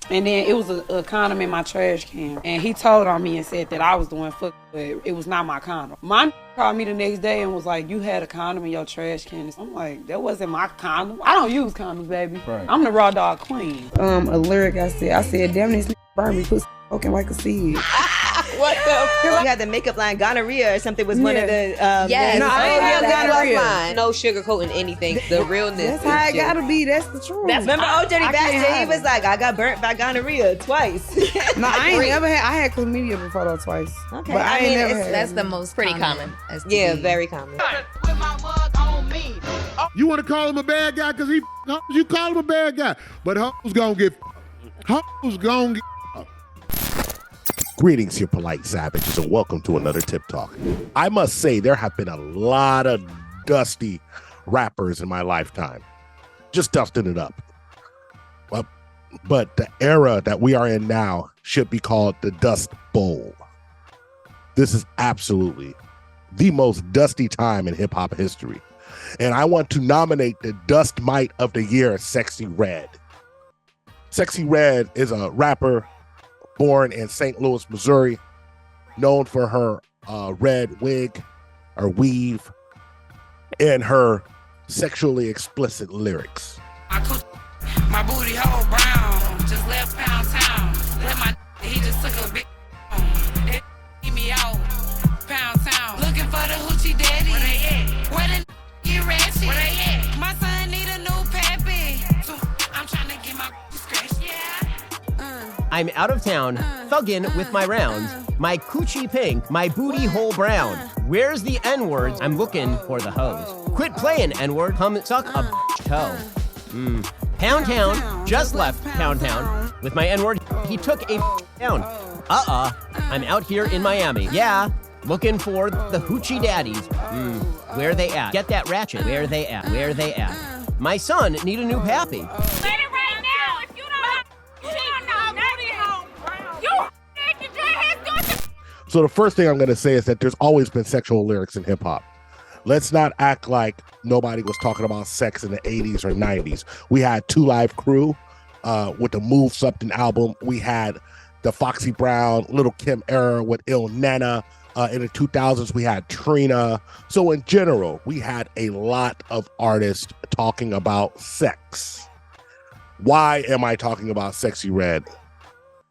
And then it was a condom in my trash can. And he told on me and said that I was the one fucking, but it was not my condom. My called me the next day and was like, you had a condom in your trash can. I'm like, that wasn't my condom. I don't use condoms, baby. Right. I'm the raw dog queen. A lyric I said, damn this burn me, pussy fucking like a seed. What the fuck? You had the makeup line gonorrhea or something was one of the yes. No, I ain't got gonorrhea. No sugarcoating anything. The realness. That's how it gotta be. That's the truth. Remember old Dirty Bastard? He was like, I got burnt by gonorrhea twice. No, I ain't never had. I had chlamydia before though twice. Okay. But I ain't never had. That's the most pretty common. Yeah, very common. You want to call him a bad guy because you call him a bad guy. But hoes gonna get. Greetings, you polite savages, and welcome to another Tip Talk. I must say, there have been a lot of dusty rappers in my lifetime. Just dusting it up. But the era that we are in now should be called the Dust Bowl. This is absolutely the most dusty time in hip-hop history. And I want to nominate the Dust Mite of the Year, Sexyy Red. Sexyy Red is a rapper born in St. Louis, Missouri, known for her red wig or weave and her sexually explicit lyrics. My booty hole brown, just left pound town. He just took a big It me out, pound town. Looking for the hoochie daddy. Where they at? Where the get ratchet? Where they at? My son need a new pappy. So I'm trying to get my scratched, yeah. I'm out of town, thuggin' with my rounds. My coochie pink, my booty hole brown. Where's the N-words? I'm looking for the hose. Quit playing, N-word, come suck a toe. Pound Town, just left Pound Town. With my N-word, he took a down. I'm out here in Miami. Yeah, looking for the hoochie daddies. Where they at? Get that ratchet. Where they at? Where they at? My son need a new pappy. Let it right now. If you don't know, So the first thing I'm going to say is that there's always been sexual lyrics in hip hop. Let's not act like nobody was talking about sex in the 80s or 90s. We had Two Live Crew with the Move Something album. We had the Foxy Brown, Little Kim era with Il Nana. In the 2000s, we had Trina. So in general, we had a lot of artists talking about sex. Why am I talking about Sexyy Red?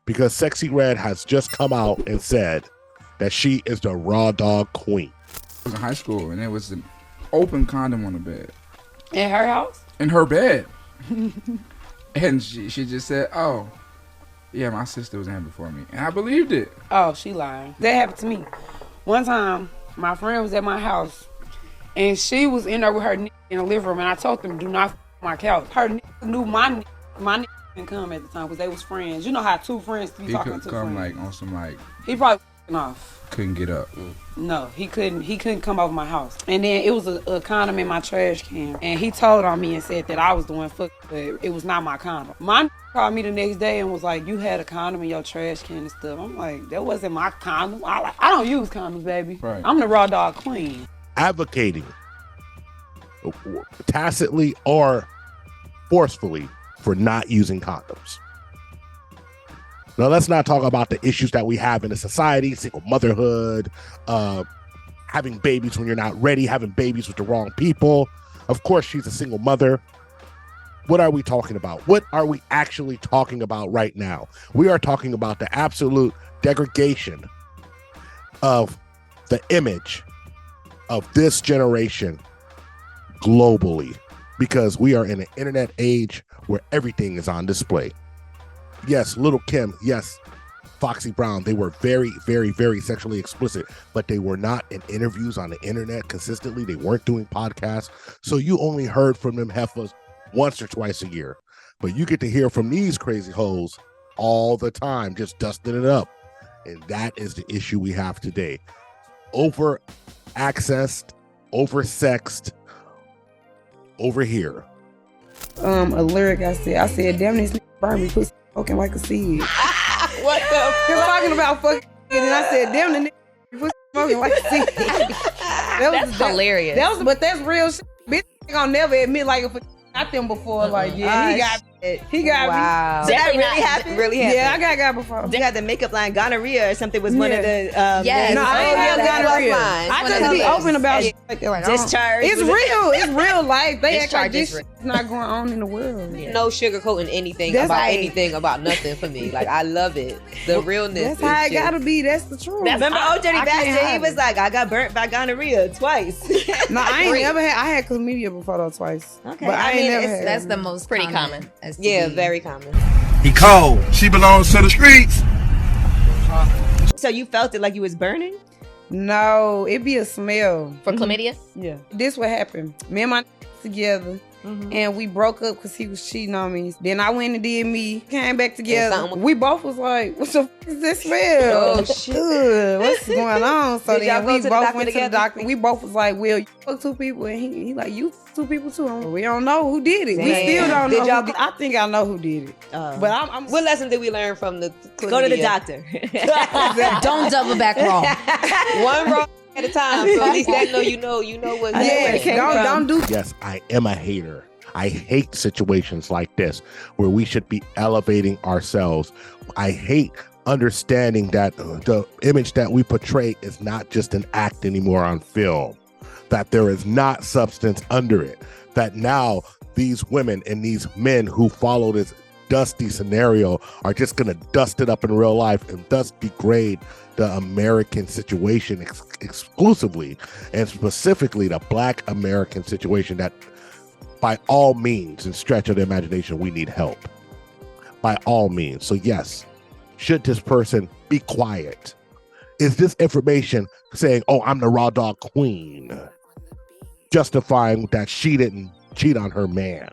Because Sexyy Red has just come out and said that she is the raw dog queen. I was in high school, and there was an open condom on the bed. In her house? In her bed. And she just said, oh, yeah, my sister was in here before me. And I believed it. Oh, she lying. That happened to me. One time, my friend was at my house, and she was in there with her nigga in the living room, and I told them, do not f*** my couch. Her nigga knew my nigga didn't come at the time because they was friends. You know how two friends be talking to friends. He could come like on some like... He probably off. Couldn't get up. No, he couldn't come over my house. And then it was a condom in my trash can. And he told on me and said that I was the one fucking, but it was not my condom. My called me the next day and was like, you had a condom in your trash can and stuff. I'm like, that wasn't my condom. I don't use condoms, baby. Right. I'm the raw dog queen. Advocating tacitly or forcefully for not using condoms. Now, let's not talk about the issues that we have in the society, single motherhood, having babies when you're not ready, having babies with the wrong people. Of course, she's a single mother. What are we talking about? What are we actually talking about right now? We are talking about the absolute degradation of the image of this generation globally, because we are in an internet age where everything is on display. Yes, Little Kim, yes, Foxy Brown, they were very, very, very sexually explicit, but they were not in interviews on the internet consistently. They weren't doing podcasts. So you only heard from them heifers once or twice a year. But you get to hear from these crazy hoes all the time, just dusting it up. And that is the issue we have today. Over-accessed, over-sexed, over here. A lyric I said, damn this burn me, pussy fucking like a seed. What the He was talking about fucking, and then I said, damn the nigga pussy smoking like a seed. That's hilarious. But that's real shit. Bitch ain't gonna never admit like if got them before, like, yeah, he got He got Wow. Did that Definitely really not happen? Really me. happened. Yeah, I got before. You had the makeup line gonorrhea or something was one of the Yes. No, I ain't Oh, got that gonorrhea. was mine. I One just of be those. open about shit like that. Like, I don't- discharge. It's Was it- real. It's real life. They act like Discharge this is real. shit's not going on in the world. No sugarcoating anything That's about right. anything about nothing for me. Like I love it. The realness. That's how is it gotta be. That's the truth. Remember old Dirty I can't Bastard? He hide was it. like, I got burnt by gonorrhea twice. No, I ain't never had. I had chlamydia before though twice. Okay, but I I ain't mean, never it's- had. That's the most pretty common. Yeah, very common. He cold. She belongs to the streets. So you felt it like you was burning? No, it be a smell. For chlamydia? Yeah. This what happened. Me and my together. And we broke up because he was cheating on me. Then I went and did me. Came back together. something- We both was like, what the f is this smell? Oh, shit. Ugh, what's going on? So Did y'all then go we to the both doctor went to the together? doctor. We both was like, well, you fuck two people. And he like, you fuck two people too. We don't know who did it. We Damn. still don't Did know y'all who did. I think I know who did it. But I'm What lesson did we learn from the chlamydia? Go to the doctor. Don't double back wrong. One wrong at a time. So at least that know you know what yeah, it came from. don't do Yes, I am a hater. I hate situations like this where we should be elevating ourselves. I hate understanding that the image that we portray is not just an act anymore on film, that there is not substance under it, that now these women and these men who follow this dusty scenario are just going to dust it up in real life and thus degrade the American situation exclusively and specifically the Black American situation that by all means and stretch of the imagination, we need help. By all means. So yes, should this person be quiet? Is this information saying, oh, I'm the raw dog queen, justifying that she didn't cheat on her man?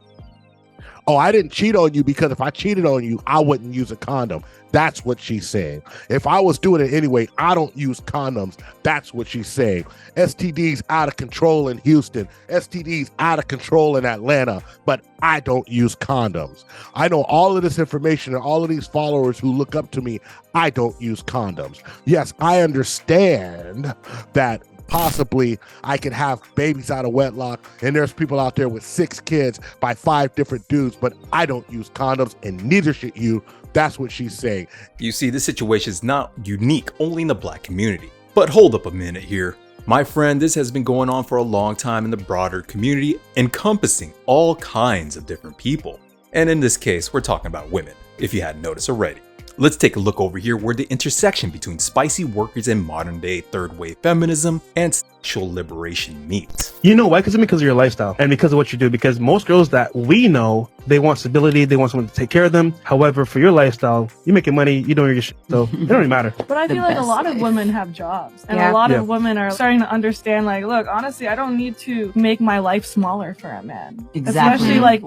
Oh, I didn't cheat on you because if I cheated on you, I wouldn't use a condom. That's what she's saying. If I was doing it anyway, I don't use condoms. That's what she's saying. STDs out of control in Houston. STDs out of control in Atlanta. But I don't use condoms. I know all of this information and all of these followers who look up to me. I don't use condoms. Yes, I understand that possibly I could have babies out of wedlock and there's people out there with 6 kids by 5 different dudes, but I don't use condoms and neither should you. That's what she's saying. You see, this situation is not unique only in the Black community. But hold up a minute here. My friend, this has been going on for a long time in the broader community, encompassing all kinds of different people. And in this case, we're talking about women, if you hadn't noticed already. Let's take a look over here where the intersection between spicy workers and modern day third wave feminism and sexual liberation meets. You know why? Because of your lifestyle and because of what you do. Because most girls that we know, they want stability, they want someone to take care of them. However, for your lifestyle, you're making money, you're doing your shit, so it don't even matter. But I feel like a lot of women have jobs, and a lot of women are starting to understand, like, look, honestly, I don't need to make my life smaller for a man. Exactly. Especially like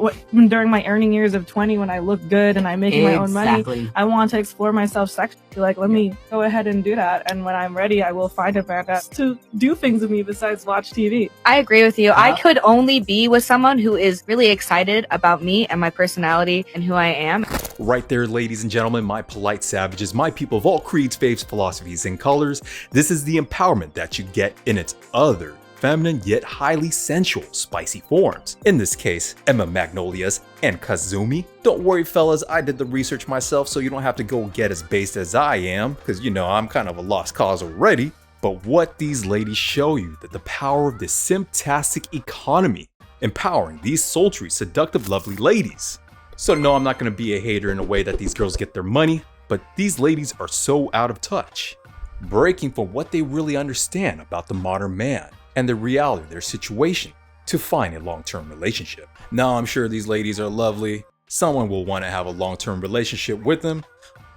during my earning years of 20, when I look good and I'm making my own money, I want to explore myself sexually. Like, let me go ahead and do that. And when I'm ready, I will find a man to do things with me besides watch TV. I agree with you. I could only be with someone who is really excited about me and my personality and who I am. Right there, ladies and gentlemen, my polite savages, my people of all creeds, faiths, philosophies, and colors, this is the empowerment that you get in its other feminine yet highly sensual spicy forms. In this case, Emma Magnolias and Kazumi. Don't worry fellas, I did the research myself so you don't have to go get as based as I am, because you know I'm kind of a lost cause already. But what these ladies show you that the power of this simptastic economy, empowering these sultry, seductive, lovely ladies. So no, I'm not going to be a hater in a way that these girls get their money, but these ladies are so out of touch, breaking from what they really understand about the modern man and the reality of their situation to find a long-term relationship. Now I'm sure these ladies are lovely, someone will want to have a long-term relationship with them.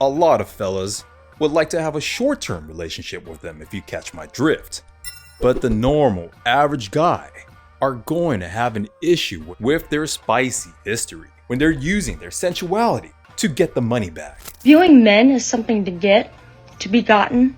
A lot of fellas would like to have a short-term relationship with them, if you catch my drift. But the normal, average guy are going to have an issue with their spicy history when they're using their sensuality to get the money back. Viewing men as something to get, to be gotten,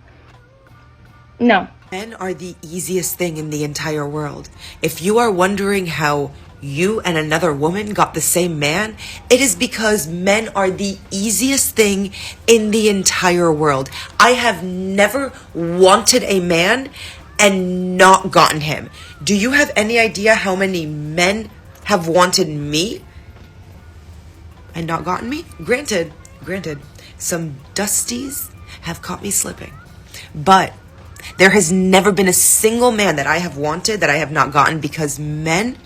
no. Men are the easiest thing in the entire world. If you are wondering how you and another woman got the same man, it is because men are the easiest thing in the entire world. I have never wanted a man and not gotten him. Do you have any idea how many men have wanted me? and not gotten me? Granted, some dusties have caught me slipping. But there has never been a single man that I have wanted that I have not gotten, because men,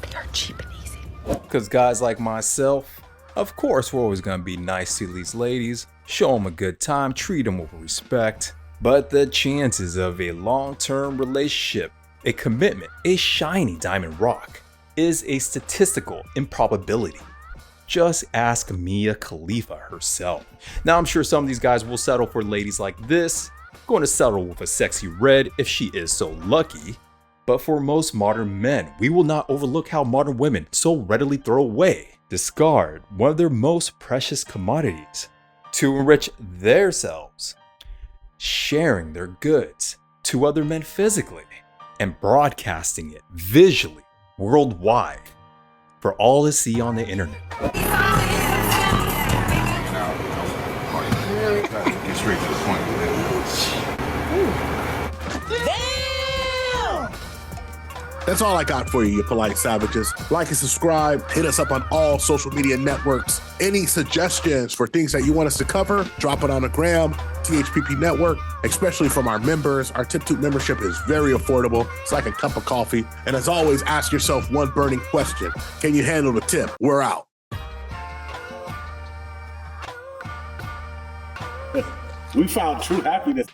they are cheap and easy. Because guys like myself, of course we're always going to be nice to these ladies, show them a good time, treat them with respect. But the chances of a long-term relationship, a commitment, a shiny diamond rock, is a statistical improbability. Just ask Mia Khalifa herself. Now I'm sure some of these guys will settle for ladies like this, going to settle with a sexy red if she is so lucky. But for most modern men, we will not overlook how modern women so readily throw away, discard one of their most precious commodities to enrich themselves, sharing their goods to other men physically and broadcasting it visually worldwide for all to see on the internet. Get straight to the point. That's all I got for you polite savages. Like and subscribe, hit us up on all social media networks. Any suggestions for things that you want us to cover, drop it on the gram, THPP Network, especially from our members. Our THPPtube membership is very affordable. It's like a cup of coffee. And as always, ask yourself one burning question. Can you handle the tip? We're out. We found true happiness.